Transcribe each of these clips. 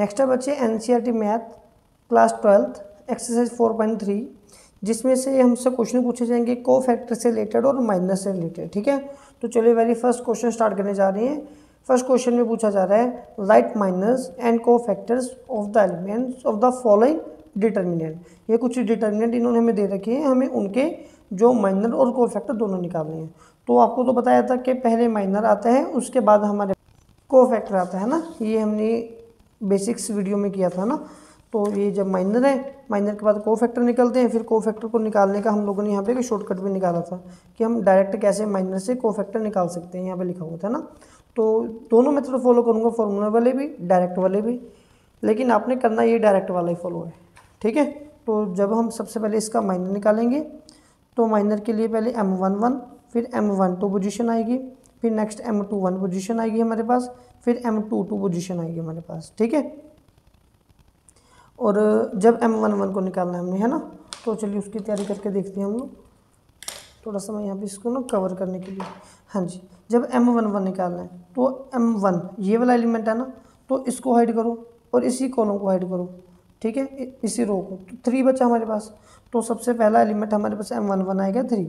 Next है बच्चे NCERT math class 12 exercise 4.3, जिसमें से हमसे क्वेश्चन पूछे जाएंगे को फैक्टर से रिलेटेड और माइनस से रिलेटेड। ठीक है, तो चलिए वेरी फर्स्ट क्वेश्चन स्टार्ट करने जा रहे हैं। फर्स्ट क्वेश्चन में पूछा जा रहा है राइट माइनस एंड को factors of the elements of the following determinant. ये कुछ डिटर्मिनेंट इन्होंने हमें दे रखे हैं, हमें उनके जो माइनर और को फैक्टर दोनों निकालने हैं। तो आपको तो बताया था कि पहले माइनर आता है उसके बाद हमारे को फैक्टर आता है ना, ये हमने बेसिक्स वीडियो में किया था ना। तो ये जब माइनर है, माइनर के बाद को फैक्टर निकलते हैं, फिर को फैक्टर को निकालने का हम लोगों ने यहाँ पे एक शॉर्टकट भी निकाला था कि हम डायरेक्ट कैसे माइनर से को फैक्टर निकाल सकते हैं, यहाँ पे लिखा हुआ था ना। तो दोनों मेथड फॉलो करूँगा, फॉर्मूला वाले भी डायरेक्ट वाले भी, लेकिन आपने करना ये डायरेक्ट वाला ही फॉलो है। ठीक है, तो जब हम सबसे पहले इसका माइनर निकालेंगे तो माइनर के लिए पहले M11 फिर M12 पोजीशन आएगी, फिर नेक्स्ट M21 पोजीशन आएगी हमारे पास, फिर M22 पोजीशन आएगी हमारे पास। ठीक है, और जब M11 को निकालना है हमने, है ना, तो चलिए उसकी तैयारी करके देखते हैं हम लोग। थोड़ा सा मैं यहाँ पे इसको ना कवर करने के लिए, हाँ जी, जब M11 निकालना है तो M1 ये वाला एलिमेंट है ना, तो इसको हाइड करो और इसी कॉलम को हाइड करो। ठीक है, इसी रो को, तो 3 बचा हमारे पास। तो सबसे पहला एलिमेंट हमारे पास M11 आएगा 3।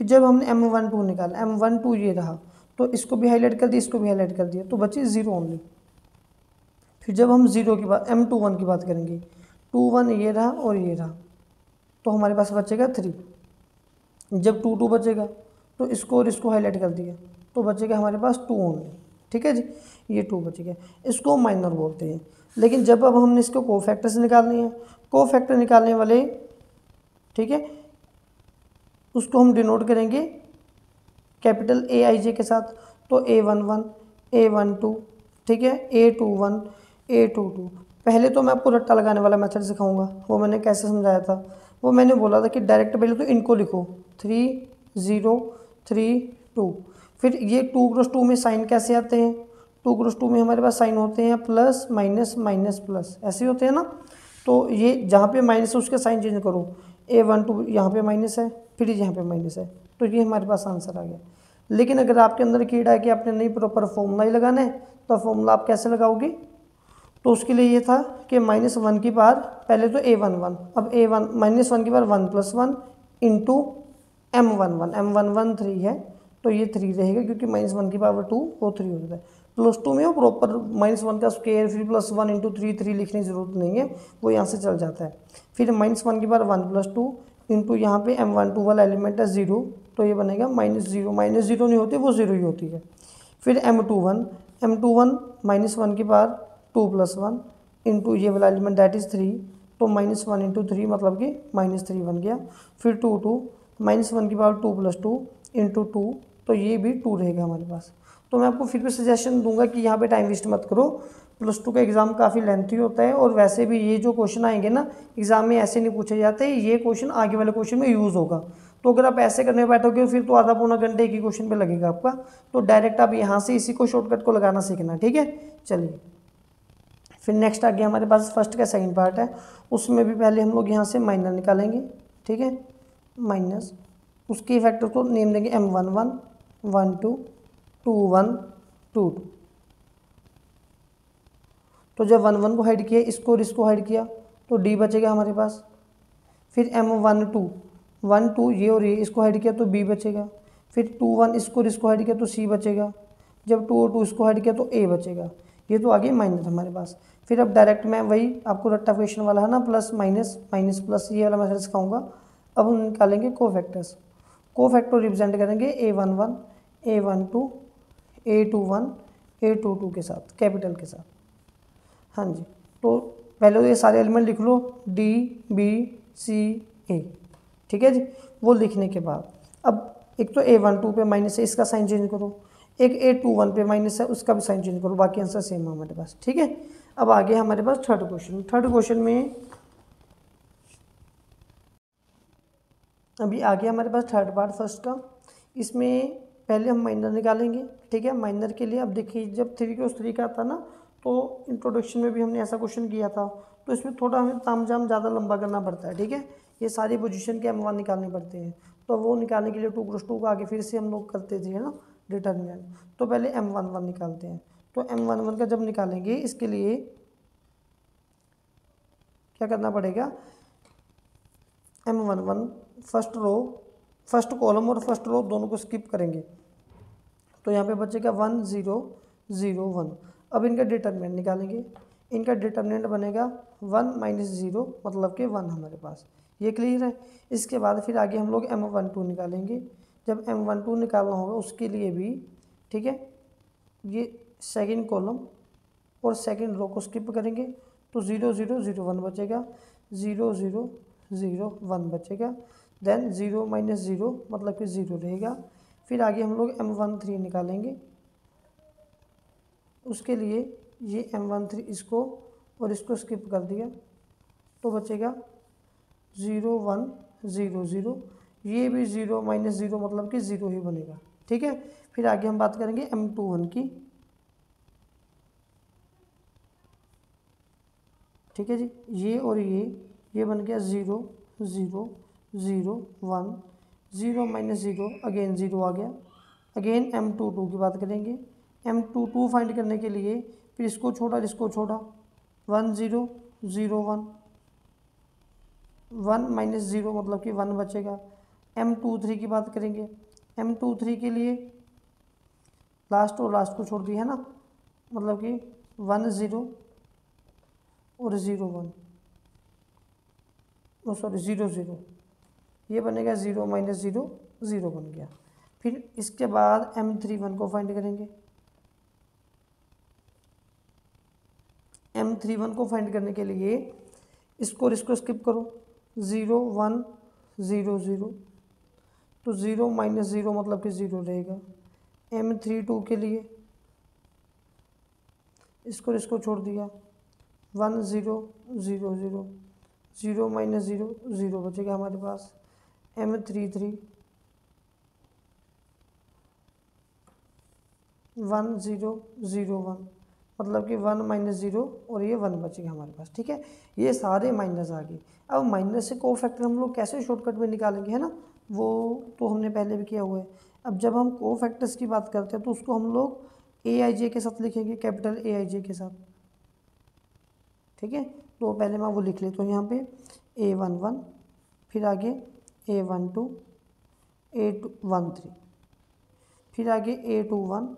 फिर जब हमने M12 निकाला, M12 ये रहा, तो इसको भी हाईलाइट कर दिया, इसको भी हाईलाइट कर दिया, तो बची 0 ओनली। फिर जब हम 0 की बात M21 की बात करेंगे, 21 ये रहा और ये रहा, तो हमारे पास बचेगा 3। जब 22 बचेगा तो इसको और इसको हाईलाइट कर दिया, तो बचेगा हमारे पास 2 ओनली। ठीक है जी, ये 2 बच गया, इसको माइनर बोलते हैं। लेकिन जब अब हमने इसको को फैक्टर से निकालनी है, को फैक्टर निकालने वाले, ठीक है, उसको हम डिनोट करेंगे कैपिटल AIJ के साथ। तो A11 A12, ठीक है, A21 A22। पहले तो मैं आपको रट्टा लगाने वाला मेथड सिखाऊंगा, वो मैंने कैसे समझाया था। वो मैंने बोला था कि डायरेक्ट पहले तो इनको लिखो 3 0 3 2। फिर ये 2 क्रॉस 2 में साइन कैसे आते हैं, 2 क्रॉस 2 में हमारे पास साइन होते हैं प्लस माइनस माइनस प्लस, ऐसे होते हैं ना। तो ये जहाँ पे माइनस है उसके साइन चेंज करो, A12 यहाँ पे माइनस है, फिर यहाँ पे माइनस है, तो ये हमारे पास आंसर आ गया। लेकिन अगर आपके अंदर कीड़ा है कि आपने नहीं प्रॉपर फॉर्मूला ही लगाना है, तो फॉर्मूला आप कैसे लगाओगे, तो उसके लिए ये था कि -1 की पावर पहले तो A11, अब A1 -1 की पावर 1 + 1 इंटू M11, M11 3 है, तो ये 3 रहेगा क्योंकि -1 की पावर 2 वो 3 हो जाता है। +2 में वो प्रॉपर -1 का स्क्वायर फिर +1 इंटू 3 लिखने की जरूरत नहीं है, वो यहाँ से चल जाता है। फिर -1 की पावर 1 + 2 इंटू यहाँ पे M12 वाला एलिमेंट है 0, तो ये बनेगा -0, -0 नहीं होती, वो 0 ही होती है। फिर M21 -1 की पावर 2 + 1 इंटू ये वाला एलिमेंट दैट इज़ 3, तो -1 इंटू 3 मतलब कि -3 बन गया। फिर 2 -1 की पावर 2 + 2 इंटू 2, तो ये भी 2 रहेगा हमारे पास। तो मैं आपको फिर भी सजेशन दूंगा कि यहाँ पे टाइम वेस्ट मत करो, +2 का एग्ज़ाम काफ़ी लेंथी होता है, और वैसे भी ये जो क्वेश्चन आएंगे ना एग्ज़ाम में ऐसे नहीं पूछे जाते, ये क्वेश्चन आगे वाले क्वेश्चन में यूज़ होगा। तो अगर आप ऐसे करने बैठोगे फिर तो आधा पौना घंटे एक ही क्वेश्चन पे लगेगा आपका। तो डायरेक्ट आप यहाँ से इसी को शॉर्टकट को लगाना सीखना। ठीक है, चलिए फिर नेक्स्ट आ गया हमारे पास फर्स्ट का सेकंड पार्ट है, उसमें भी पहले हम लोग यहाँ से माइनर निकालेंगे। ठीक है, माइनस उसके फैक्टर को नेम देंगे M11 12 21 22। तो जब 11 को हाइड किया, इसको और इसको हाइड किया, तो D बचेगा हमारे पास। फिर M12 12 ये और ये इसको हाइड किया तो B बचेगा। फिर 21 इसको और इसको हाइड किया तो C बचेगा। जब 2 और 2 इसको हाइड किया तो A बचेगा। ये तो आगे माइनस हमारे पास। फिर अब डायरेक्ट मैं वही आपको रट्टा क्वेश्चन वाला है ना, प्लस माइनस माइनस प्लस ये वाला मेथड सिखाऊंगा। अब हम निकालेंगे को फैक्टर्स। को फैक्टर रिप्रेजेंट करेंगे A11 A12 A21 A22 के साथ, कैपिटल के साथ। हाँ जी, तो पहले तो ये सारे एलिमेंट लिख लो D B C A। ठीक है जी, वो लिखने के बाद अब एक तो A12 पे माइनस है, इसका साइन चेंज करो, एक A21 पे माइनस है, उसका भी साइन चेंज करो, बाकी आंसर सेम है हमारे पास। ठीक है, अब आगे हमारे पास थर्ड क्वेश्चन। थर्ड क्वेश्चन में अभी आगे हमारे पास थर्ड पार्ट फर्स्ट का, इसमें पहले हम माइनर निकालेंगे। ठीक है, माइनर के लिए अब देखिए जब 3 क्रॉस 3 का था ना, तो इंट्रोडक्शन में भी हमने ऐसा क्वेश्चन किया था, तो इसमें थोड़ा हमें तामझाम ज़्यादा लंबा करना पड़ता है। ठीक है, ये सारी पोजीशन के M1 निकालने पड़ते हैं, तो वो निकालने के लिए 2 क्रॉस 2 का आगे फिर से हम लोग करते थे, है ना, डिटर्मिनेंट। तो पहले M11 निकालते हैं। तो M11 का जब निकालेंगे, इसके लिए क्या करना पड़ेगा, M11 first row, first column और फर्स्ट रो दोनों को स्किप करेंगे, तो यहाँ पे बचेगा 1 0 0 1। अब इनका डिटर्मिनेंट निकालेंगे, इनका डिटर्मिनेंट बनेगा 1 -0 मतलब कि 1 हमारे पास, ये क्लियर है। इसके बाद फिर आगे हम लोग M12 निकालेंगे। जब M12 निकालना होगा उसके लिए भी, ठीक है, ये सेकंड कॉलम और सेकंड रो को स्किप करेंगे, तो 0 0 0 1 बचेगा, 0 0 0 1 बचेगा, देन 0 -0 मतलब कि 0 रहेगा। फिर आगे हम लोग M13 निकालेंगे, उसके लिए ये M13 इसको और इसको स्किप कर दिया, तो बचेगा 0 1 0 0, ये भी 0 -0 मतलब कि 0 ही बनेगा, ठीक है। फिर आगे हम बात करेंगे M21 की, ठीक है जी, ये और ये बन गया 0 0 0 1, 0 -0 अगेन 0 आ गया। अगेन M22 की बात करेंगे, M22 फाइंड करने के लिए फिर इसको छोड़ा, 1 0 0 1, 1 -0 मतलब कि 1 बचेगा। M23 की बात करेंगे, M23 के लिए लास्ट और लास्ट को छोड़ दिया है ना, मतलब कि 1 0 और 0 1, सॉरी 0 0, ये बनेगा 0 -0 0 बन गया। फिर इसके बाद M31 को फाइंड करेंगे, M31 को फाइंड करने के लिए इसको और इसको स्किप करो, 0 1 0 0, तो 0 -0 मतलब कि 0 रहेगा। M32 के लिए इसको और इसको छोड़ दिया, 1 0 0 0, 0 -0 0 बचेगा हमारे पास। M33 1 0 0 1 मतलब कि 1 -0 और ये 1 बचेगा हमारे पास, ठीक है। ये सारे माइनस आ गए। अब माइनस से कोफैक्टर हम लोग कैसे शॉर्टकट में निकालेंगे, है ना, वो तो हमने पहले भी किया हुआ है। अब जब हम कोफैक्टर्स की बात करते हैं तो उसको हम लोग AIJ के साथ लिखेंगे, कैपिटल AIJ के साथ, ठीक है। तो पहले मैं वो लिख लेता हूँ यहाँ पे A11, फिर आगे A12 A13, फिर आगे A21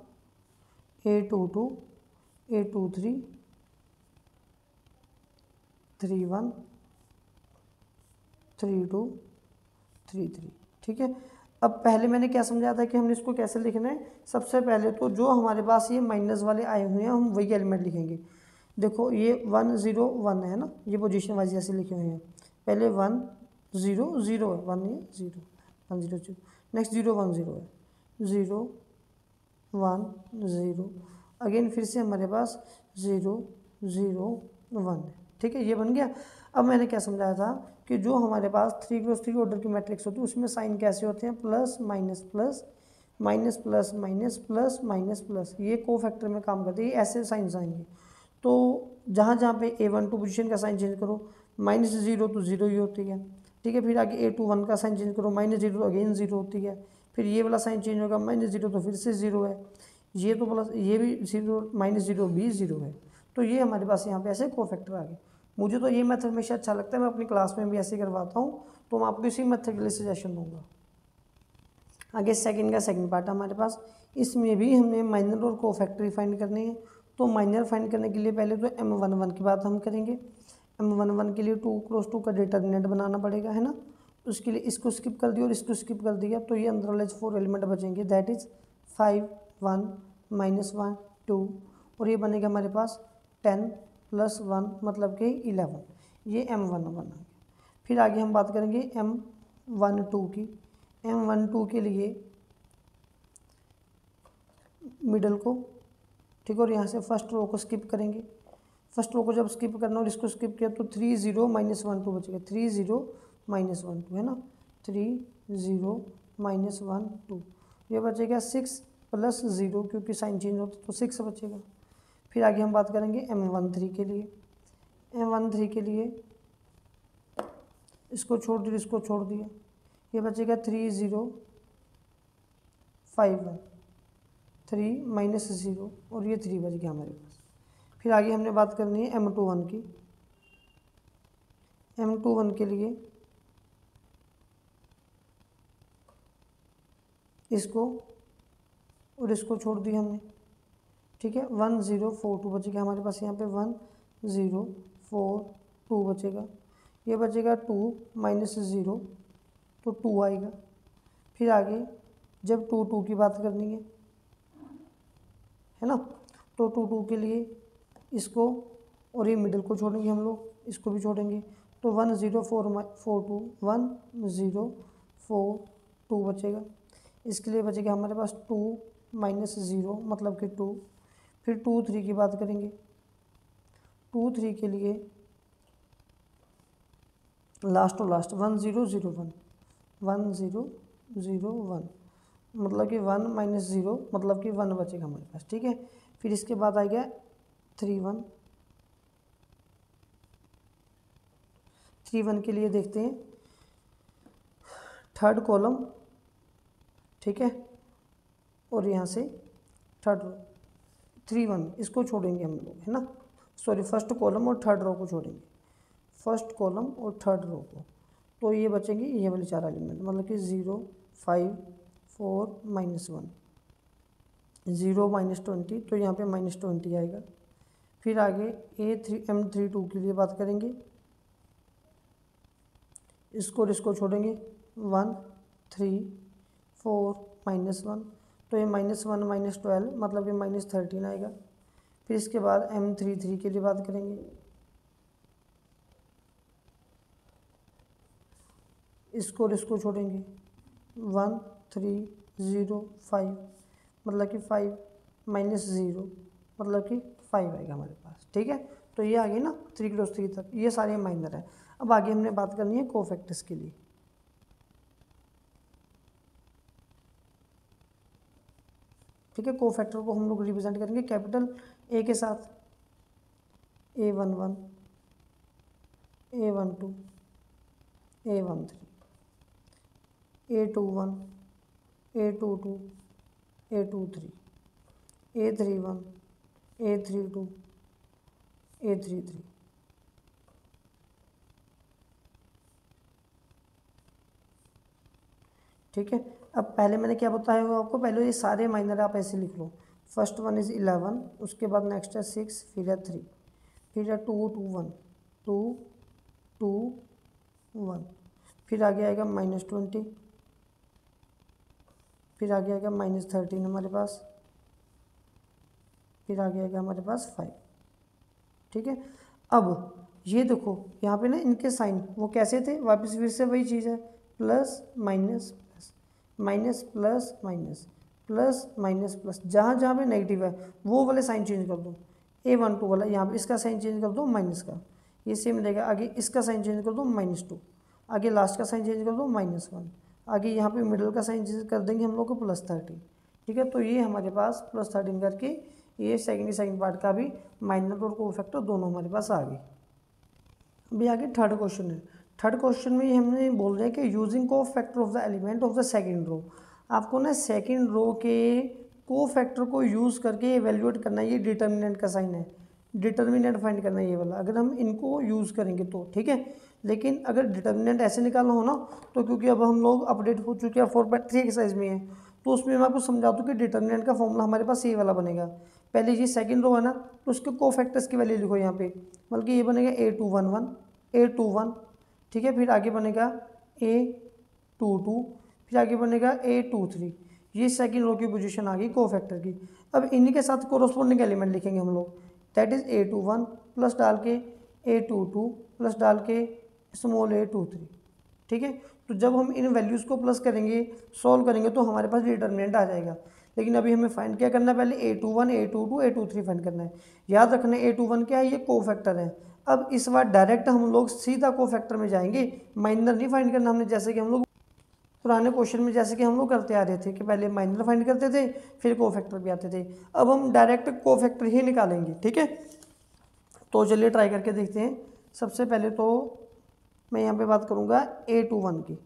A22 A23 31 32 33, ठीक है। अब पहले मैंने क्या समझाया था कि हमने इसको कैसे लिखना है। सबसे पहले तो जो हमारे पास ये माइनस वाले आए हुए हैं हम वही एलिमेंट लिखेंगे। देखो ये 1 0 1 है ना, ये पोजीशन वाइज ऐसे लिखे हुए हैं। पहले 1 0 0 है, 1 है 0 1 0 0, नेक्स्ट 0 1 0 है, 0 1 0, अगेन फिर से हमारे पास 0 0 1 है, ठीक है, ये बन गया। अब मैंने क्या समझाया था कि जो हमारे पास 3x3 ऑर्डर की मैट्रिक्स होती है उसमें साइन कैसे होते हैं, plus minus plus minus plus minus plus minus plus, ये कोफैक्टर में काम करते हैं, ये ऐसे साइंस आएंगे। तो जहाँ जहाँ पे A12 पोजीशन का साइन चेंज करो, -0 तो 0 ही होती है, ठीक है। फिर आगे A21 का साइन चेंज करो, -0 तो अगेन 0 होती है। फिर ये वाला साइन चेंज होगा, -0 तो फिर से 0 है, ये तो प्लस, ये भी 0 -0 भी 0 है। तो ये हमारे पास यहाँ पे ऐसे कोफैक्टर आ गए। मुझे तो ये मेथड हमेशा अच्छा लगता है, मैं अपनी क्लास में भी ऐसे करवाता हूँ, तो मैं आपको इसी मेथड के लिए सजेशन दूंगा। आगे सेकंड का सेकंड पार्ट हमारे पास, इसमें भी हमने माइनर और कोफैक्टर फाइंड करने हैं। तो माइनर फाइंड करने के लिए पहले तो M11 की बात हम करेंगे। M11 के लिए 2 × 2 का डिटर्मिनेंट बनाना पड़ेगा, है ना। उसके लिए इसको स्किप कर दिया और इसको स्किप कर दिया, तो ये अंदर वाले 4 एलिमेंट बचेंगे, दैट इज़ 5 1 -1 2, और ये बनेगा हमारे पास 10 + 1 मतलब कि 11, ये M11 बना। फिर आगे हम बात करेंगे M12 की। M12 के लिए मिडल को, ठीक, और यहाँ से फर्स्ट रो को स्किप करेंगे। फर्स्ट रो को जब स्किप करना और इसको स्किप किया तो 3 0 -1 2 बचेगा, 3 0 -1 2 है ना, 3 0 -1 2, ये बचेगा 6 + 0 क्योंकि साइन चेंज होता तो 6 बचेगा। फिर आगे हम बात करेंगे M13 के लिए। M13 के लिए इसको छोड़ दिया, इसको छोड़ दिया, ये बचेगा 3 0 5 1, 3 -0 और ये 3 बच गया हमारे पास। फिर आगे हमने बात करनी है M21 की। M21 के लिए इसको और इसको छोड़ दिया हमने, ठीक है। 1042 बचेगा हमारे पास, यहाँ पे 1042 बचेगा। ये बचेगा 2 माइनस 0 तो 2 आएगा। फिर आगे जब 2 की बात करनी है ना, तो 2 के लिए इसको और ये मिडिल को छोड़ेंगे हम लोग, इसको भी छोड़ेंगे, तो 1042 1042 बचेगा। इसके लिए बचेगा हमारे पास 2 माइनस 0 मतलब कि 2। फिर 2 3 की बात करेंगे, 2 3 के लिए लास्ट और लास्ट 1001 1001 मतलब कि 1 माइनस 0 मतलब कि 1 बचेगा हमारे पास, ठीक है। फिर इसके बाद आ गया 31 के लिए देखते हैं, थर्ड कॉलम, ठीक है, और यहाँ से थर्ड रो 31 इसको छोड़ेंगे हम लोग, है ना, सॉरी फर्स्ट कॉलम और थर्ड रो को छोड़ेंगे, फर्स्ट कॉलम और थर्ड रो को, तो ये बचेंगे ये वाले 4 एलिमेंट, मतलब कि 0 5 4 -1 0 -20 तो यहाँ पे -20 आएगा। फिर आगे M32 के लिए बात करेंगे, इसको और इसको छोड़ेंगे 1 3 4 -1 तो ये -1 -12 मतलब कि -13 आएगा। फिर इसके बाद M33 के लिए बात करेंगे, इसको और इसको छोड़ेंगे 1 3 0 5 मतलब कि 5 -0 मतलब कि 5 आएगा हमारे पास, ठीक है। तो ये आ गई ना 3 × 3 तक, ये सारे माइनर हैं। अब आगे हमने बात करनी है कोफैक्टर्स के लिए, ठीक है। कोफैक्टर को हम लोग रिप्रेजेंट करेंगे कैपिटल ए के साथ, A11 A12 A13 A21 A22 A23 A31 A32 A33, ठीक है। अब पहले मैंने क्या बताया हुआ आपको, पहले ये सारे माइनर आप ऐसे लिख लो, फर्स्ट वन इज़ 11, उसके बाद नेक्स्ट है 6, फिर है 3, फिर है 2 2 1 2 2 1, फिर आगे आएगा -20, फिर आगे आएगा -13 हमारे पास, फिर आगे आएगा हमारे पास 5, ठीक है। अब ये देखो यहाँ पे ना इनके साइन वो कैसे थे, वापस फिर से वही चीज़ है, plus minus plus minus plus minus plus minus plus, जहाँ जहाँ पे नेगेटिव है वो वाले साइन चेंज कर दो, A12 वाला यहाँ पे इसका साइन चेंज कर दो माइनस का, ये सेम रहेगा। आगे इसका साइन चेंज कर दो -2, आगे लास्ट का साइन चेंज कर दो -1, आगे यहाँ पे मिडिल का साइन चेंज कर देंगे हम लोग को +13, ठीक है। तो ये हमारे पास +13 करके ये सेकंड पार्ट का भी माइनर और कोफैक्टर दोनों हमारे पास आ गए। अभी आगे थर्ड क्वेश्चन है। थर्ड क्वेश्चन में हमने बोल रहे हैं कि using cofactor of the element of the second row, आपको ना सेकंड रो के कोफैक्टर को यूज़ करके एवेल्यूएट करना है, ये डिटर्मिनेंट का साइन है, डिटर्मिनेंट फाइंड करना है ये वाला, अगर हम इनको यूज़ करेंगे तो, ठीक है। लेकिन अगर डिटर्मिनेंट ऐसे निकालना हो ना, तो क्योंकि अब हम लोग अपडेट हो चुके हैं 4.3 एक्सरसाइज में है, तो उसमें मैं आपको समझा दूँ कि डिटर्मिनेंट का फॉर्मूला हमारे पास ये वाला बनेगा। पहले ये सेकंड रो है ना, तो उसके कोफैक्टर्स की वैल्यू लिखो यहाँ पे, बल्कि ये बनेगा A21 ठीक है। फिर आगे बनेगा A22, फिर आगे बनेगा A23, ये सेकंड रो की पोजीशन आ गई कोफैक्टर की। अब इन्हीं के साथ कोरोस्पोंडिंग एलिमेंट लिखेंगे हम लोग, दैट इज़ A21 प्लस डाल के A22 प्लस डाल के स्मॉल A23, ठीक है। तो जब हम इन वैल्यूज़ को प्लस करेंगे, सॉल्व करेंगे, तो हमारे पास डिटर्मिनेंट आ जाएगा। लेकिन अभी हमें फाइंड क्या करना है, पहले A21 A22 A23 फाइंड करना है। याद रखना A21 क्या है, ये कोफैक्टर है। अब इस बार डायरेक्ट हम लोग सीधा कोफैक्टर में जाएंगे, माइनर नहीं फाइंड करना हमने, जैसे कि हम लोग पुराने क्वेश्चन में जैसे कि हम लोग करते आ रहे थे कि पहले माइनर फाइंड करते थे फिर कोफैक्टर भी आते थे। अब हम डायरेक्ट कोफैक्टर ही निकालेंगे, ठीक है। तो चलिए ट्राई करके देखते हैं। सबसे पहले तो मैं यहाँ पे बात करूँगा A21 की।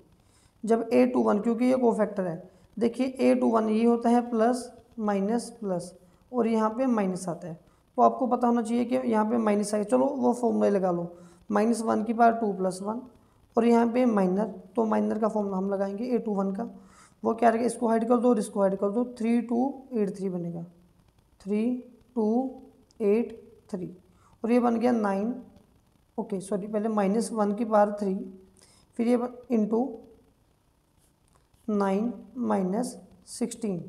जब A21, क्योंकि ये कोफैक्टर है, देखिए A21 ये होता है प्लस माइनस प्लस, और यहाँ पे माइनस आता है, तो आपको पता होना चाहिए कि यहाँ पे माइनस आएगा। चलो वो फॉर्मूला लगा लो, -1 की पावर 2 + 1 और यहाँ पे माइनर, तो माइनर का फॉर्मूला हम लगाएंगे A21 का, वो क्या रहेगा, इसको हाइड कर दो और इसको हाइड कर दो, 3283 बनेगा, 3283 और ये बन गया 9, ओके सॉरी पहले -1 की पावर 3, फिर ये इंटू 9 - 16,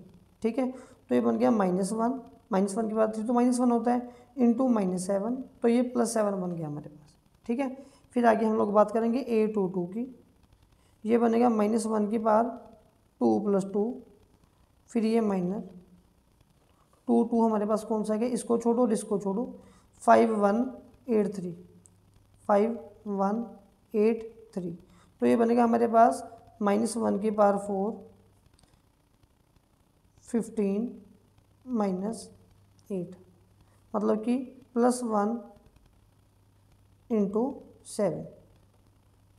ठीक है, तो ये बन गया -1 की पावर 3 तो -1 होता है, इंटू -7 तो ये +7 बन गया हमारे पास, ठीक है। फिर आगे हम लोग बात करेंगे A22 की, ये बनेगा -1 की पावर 2 + 2, फिर ये माइनर 2 हमारे पास कौन सा है, इसको छोड़ो और इसको छोड़ो, 5183 तो ये बनेगा हमारे पास -1 की पावर 4, 15 - 8 मतलब कि +1 × 7,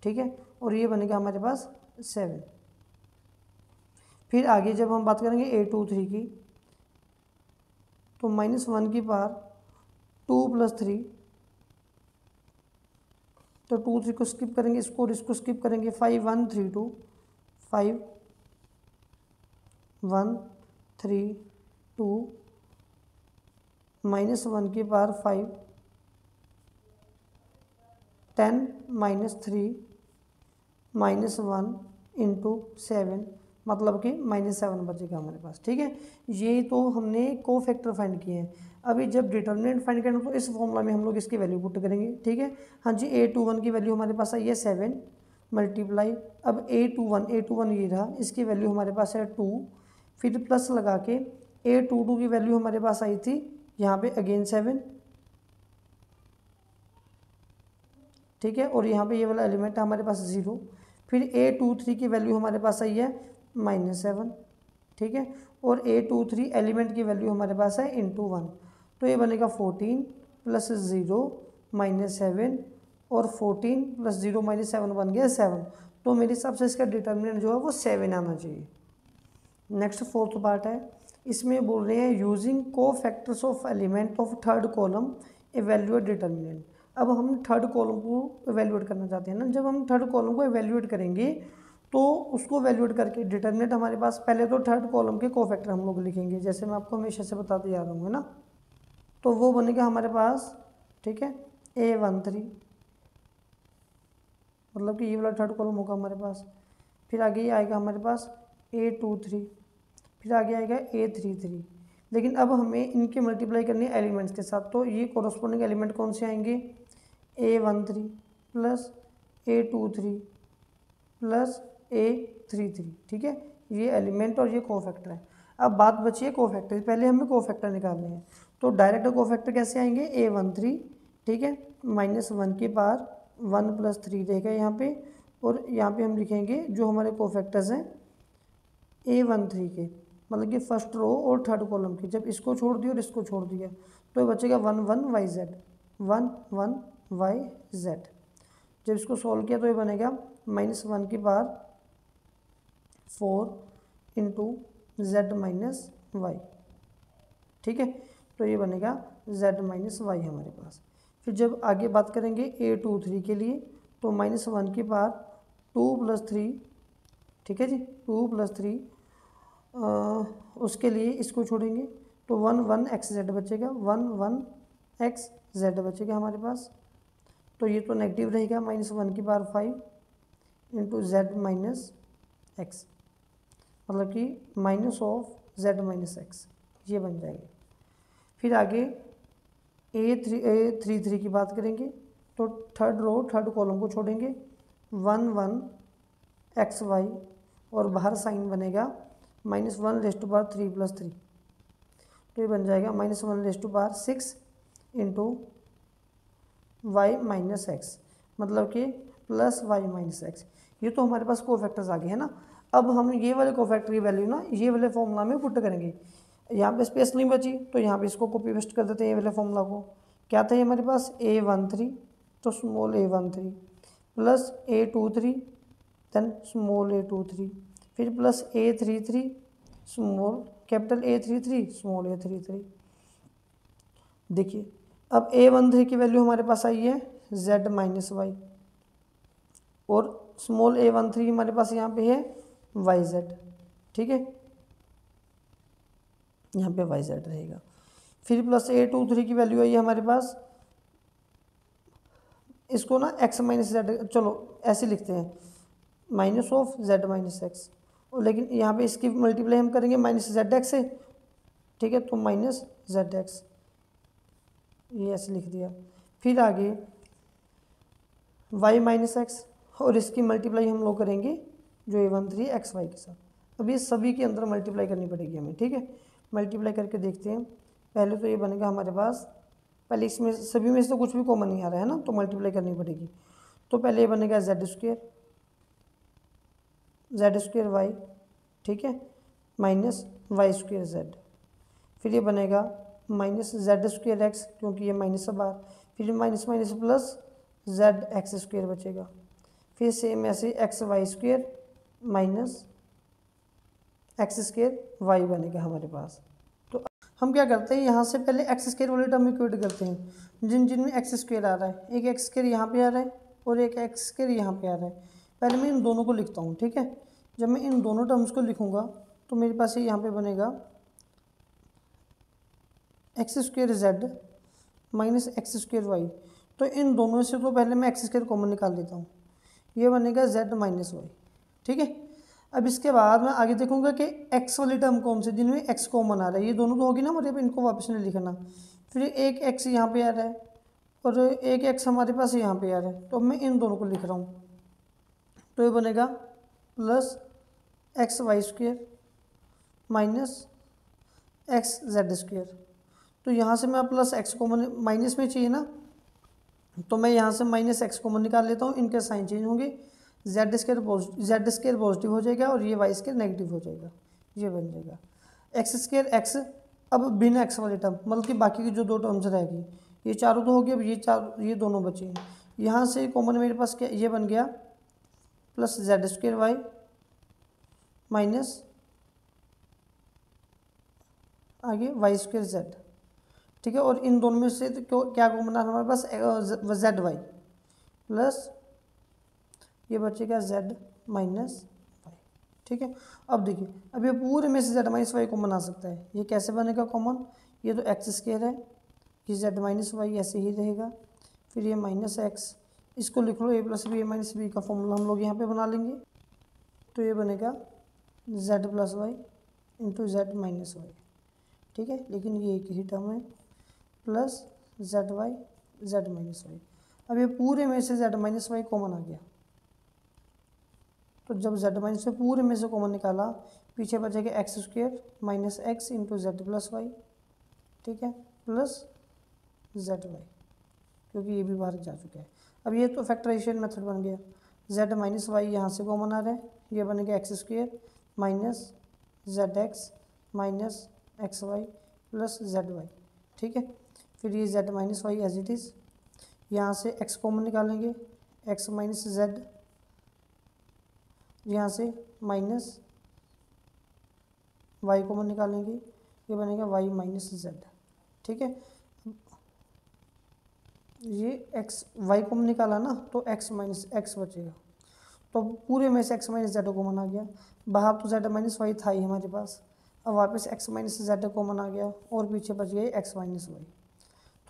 ठीक है, और ये बनेगा हमारे पास 7। फिर आगे जब हम बात करेंगे A23 की, तो -1 की पावर 2 + 3, तो 2 3 को स्किप करेंगे, इसको और इसको स्किप करेंगे, 5132 -1 की पावर 5, 10 - 3 -1 × 7 मतलब कि -7 बचेगा हमारे पास, ठीक है। ये तो हमने को फैक्टर फाइंड किए हैं। अभी जब डिटर्मिनेंट फाइंड करना तो इस फॉर्मूला में हम लोग इसकी वैल्यू पुट करेंगे, ठीक है। हाँ जी, A21 की वैल्यू हमारे पास आई है 7 मल्टीप्लाई, अब A21 ये रहा, इसकी वैल्यू हमारे पास है 2, फिर प्लस लगा के A22 की वैल्यू हमारे पास आई थी यहाँ पे अगेन 7, ठीक है, और यहाँ पे ये वाला एलिमेंट है हमारे पास 0, फिर A23 की वैल्यू हमारे पास आई है -7, ठीक है, और A23 एलिमेंट की वैल्यू हमारे पास है × 1, तो ये बनेगा 14 + 0 - 7 और 14 + 0 - 7 बन गया 7, तो मेरे हिसाब से इसका डिटर्मिनेंट जो है वो 7 आना चाहिए। नेक्स्ट 4th पार्ट है, इसमें बोल रहे हैं यूजिंग को factors of element of third column evaluate determinant. अब हम थर्ड कॉलम को एवेल्यूएट करना चाहते हैं ना, जब हम थर्ड कॉलम को एवेल्यूएट करेंगे तो उसको एवेल्यूएट करके डिटर्मिनेंट हमारे पास, पहले तो थर्ड कॉलम के को फैक्टर हम लोग लिखेंगे, जैसे मैं आपको हमेशा से बताते जा रहा हूँ, है ना, तो वो बनेगा हमारे पास, ठीक है, A13 मतलब कि ये वाला थर्ड कॉलम होगा हमारे पास, फिर आगे ये आएगा हमारे पास A23, फिर आगे आएगा A33, लेकिन अब हमें इनके मल्टीप्लाई करनी है एलिमेंट्स के साथ, तो ये कोरस्पोंडिंग एलिमेंट कौन से आएंगे, A13 + A23 + A33, ठीक है, ये एलिमेंट और ये कोफैक्टर है। अब बात बची है कोफैक्टर, पहले हमें कोफैक्टर निकालने हैं, तो डायरेक्ट कोफैक्टर कैसे आएंगे, A13, ठीक है, -1 की पावर 1 + 3 रहेगा यहाँ पे, और यहाँ पे हम लिखेंगे जो हमारे कोफैक्टर्स हैं A13 के, मतलब कि फर्स्ट रो और थर्ड कॉलम की, जब इसको छोड़ दिया और इसको छोड़ दिया तो ये बचेगा 1 1 YZ, जब इसको सॉल्व किया तो ये बनेगा -1 की पावर 4 × Z - Y, ठीक है, तो ये बनेगा Z - Y हमारे पास। फिर जब आगे बात करेंगे A23 के लिए, तो -1 की पावर 2 + 3, ठीक है जी, 2 + 3, उसके लिए इसको छोड़ेंगे तो 1 1 XZ बचेगा, 1 1 XZ बचेगा हमारे पास, तो ये तो नेगेटिव रहेगा, -1 की पावर 5 × Z - X मतलब कि -(Z - X) ये बन जाएगा। फिर आगे A33 की बात करेंगे, तो थर्ड रो थर्ड कॉलम को छोड़ेंगे, 1 1 XY और बाहर साइन बनेगा -1 × 3 + 3, तो ये बन जाएगा -1 × 6 × Y - X मतलब कि +Y - X। ये तो हमारे पास कोफैक्टर्स आ गए हैं ना। अब हम ये वाले कोफैक्टर की वैल्यू ना ये वाले फॉर्मूला में पुट करेंगे, यहाँ पे स्पेस नहीं बची तो यहाँ पे इसको कॉपी पेस्ट कर देते हैं, ये वाले फॉर्मूला को। क्या था ये हमारे पास, A13 तो small a13 + A23 then small a23 फिर plus A33 small capital A33 small a33। देखिए अब A13 की वैल्यू हमारे पास आई है जेड माइनस वाई, और स्मॉल a13 हमारे पास यहाँ पे है वाई जेड, ठीक है, यहाँ पे वाई जेड रहेगा। फिर प्लस a23 की वैल्यू आई है हमारे पास, इसको ना x माइनस जेड, चलो ऐसे लिखते हैं, minus of Z minus x, और लेकिन यहाँ पे इसकी मल्टीप्लाई हम करेंगे माइनस जेड एक्स से, ठीक है, तो माइनस जेड एक्स, ये ऐसे लिख दिया। फिर आगे y माइनस एक्स, और इसकी मल्टीप्लाई हम लोग करेंगे जो a13 एक्स वाई के साथ। अब ये सभी के अंदर मल्टीप्लाई करनी पड़ेगी हमें, ठीक है, मल्टीप्लाई करके देखते हैं। पहले तो ये बनेगा हमारे पास, पहले इसमें सभी में से तो कुछ भी कॉमन नहीं आ रहा है ना, तो मल्टीप्लाई करनी पड़ेगी। तो पहले ये बनेगा जेड स्क्वेयर वाई, ठीक है, माइनस वाई स्क्वेयर जेड। फिर ये बनेगा माइनस जेड स्क्वेयर एक्स, क्योंकि ये माइनस है बाहर, फिर minus minus plus Z X square बचेगा। फिर सेम ऐसे X Y square minus X square Y बनेगा हमारे पास। तो हम क्या करते हैं, यहाँ से पहले एक्स स्क्वेयर वाले टर्म इक्वेट करते हैं, जिनमें एक्स स्क्वेयर आ रहा है, एक एक्स स्क्वेयर यहाँ पे आ रहा है और एक एक्स स्क्वेयर यहाँ पे आ रहा है। पहले मैं इन दोनों को लिखता हूँ, ठीक है, जब मैं इन दोनों टर्म्स को लिखूँगा तो मेरे पास ये यहाँ पे बनेगा X square Z minus X square Y. तो इन दोनों से तो पहले मैं एक्स स्क्वेयर कॉमन निकाल लेता हूँ, ये बनेगा जेड माइनस वाई, ठीक है। अब इसके बाद मैं आगे देखूंगा कि एक्स वाली टर्म कौन से, जिनमें एक्स कॉमन आ रहा है, ये दोनों तो होगी ना हमारे, इनको वापस नहीं लिखना। फिर एक एक्स यहाँ पे आ रहा है और एक एक्स हमारे पास यहाँ पे आ रहा है, तो मैं इन दोनों को लिख रहा हूँ, तो ये बनेगा plus X Y square minus X Z square. तो यहाँ से मैं प्लस एक्स कॉमन, माइनस में चाहिए ना, तो मैं यहाँ से माइनस एक्स कॉमन निकाल लेता हूँ, इनके साइन चेंज होंगे, जेड स्क्वेयर पॉजिटिव हो जाएगा और ये वाई स्क्वेयर नेगेटिव हो जाएगा, ये बन जाएगा एक्स स्क्वेयर एक्स। अब बिना एक्स वाले टर्म, मतलब कि बाकी की जो दो टर्म्स रहेगी, ये चारों तो हो गए, अब ये दोनों बचे हैं। यहाँ से कॉमन मेरे पास क्या, ये बन गया plus Z square Y minus आगे वाई स्क्वेयर जेड, ठीक है, और इन दोनों में से तो क्या कॉमन आ रहा है हमारे पास, जेड वाई प्लस ये बचेगा जेड माइनस वाई, ठीक है। अब देखिए, अब ये पूरे में से जेड माइनस वाई कॉमन आ सकता है, ये कैसे बनेगा कॉमन, ये तो एक्स स्क्वेयर है, ये जेड माइनस वाई ऐसे ही रहेगा, फिर ये माइनस एक्स, इसको लिख लो A plus B A minus B का फॉर्मूला हम लोग यहाँ पे बना लेंगे, तो ये बनेगा Z plus Y into Z minus Y, ठीक है, लेकिन ये एक ही टर्म है, plus Z Y Z minus Y. अब ये पूरे में से जेड माइनस वाई कॉमन आ गया, तो जब जेड माइनस वाई पूरे में से कॉमन निकाला, पीछे बचेगा X square minus X into Z plus Y, ठीक है, प्लस जेड वाई, क्योंकि ये भी बाहर जा चुका है। अब ये तो फैक्टराइजेशन मेथड बन गया, जेड माइनस वाई यहाँ से कॉमन आ रहा है, ये बनेगा X square minus Z X minus X Y plus Z Y, ठीक है। फिर ये Z minus Y as it is, यहाँ से एक्स कॉमन निकालेंगे, एक्स माइनस जेड, यहाँ से माइनस वाई कॉमन निकालेंगे, ये बनेगा वाई माइनस जेड, ठीक है। ये एक्स वाई कॉमन निकाला ना, तो एक्स माइनस एक्स बचेगा, तो पूरे में से एक्स माइनस जेड कॉमन आ गया, बाहर तो जेड माइनस वाई था ही हमारे पास, अब वापस एक्स माइनस जेड कॉमन आ गया और पीछे बच गए एक्स माइनस वाई।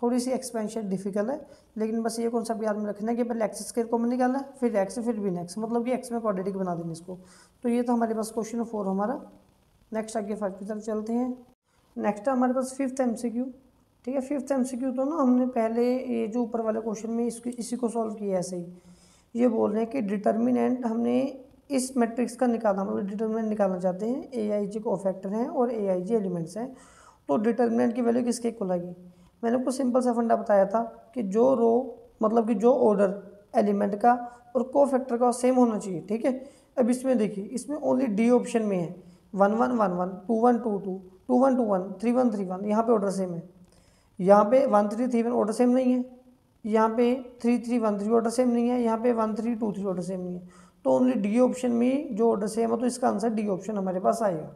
थोड़ी सी एक्सपेंशन डिफिकल्ट है, लेकिन बस ये कॉन्सेप्ट याद में रखना है कि पहले एक्स स्क्वायर कॉमन निकालना है, फिर एक्स, फिर बिन एक्स, मतलब कि एक्स में क्वाड्रेटिक बना देंगे इसको। तो ये तो हमारे पास क्वेश्चन 4 हमारा। नेक्स्ट आगे 5 की तरफ चलते हैं। नेक्स्ट है हमारे पास 5th MCQ, ठीक है। 5th MCQ तो ना हमने पहले ये जो ऊपर वाले क्वेश्चन में इसी को सॉल्व किया ऐसे ही। ये बोल रहे हैं कि डिटर्मिनेंट हमने इस मैट्रिक्स का निकालना, मतलब डिटर्मिनेंट निकालना चाहते हैं, AIJ कोफैक्टर हैं और AIJ एलिमेंट्स हैं, तो डिटर्मिनेंट की वैल्यू किसके इक्वल आएगी। मैंने आपको सिंपल सा फंडा बताया था कि जो रो, मतलब कि जो ऑर्डर एलिमेंट का और कोफैक्टर का सेम होना चाहिए, ठीक है। अब इसमें देखिए, इसमें ओनली डी ऑप्शन में है 1 1 1 1 2 1 2 2 2 1 2 1 3 1 3 1, यहाँ पे ऑर्डर सेम है, यहाँ पे 1 3 3 1 ऑर्डर सेम नहीं है, यहाँ पे 3 3 1 3 ऑर्डर सेम नहीं है, यहाँ पे 1 3 2 3 ऑर्डर सेम नहीं है, तो ओनली डी ऑप्शन में जो ऑर्डर सेम है, तो इसका आंसर डी ऑप्शन हमारे पास आएगा,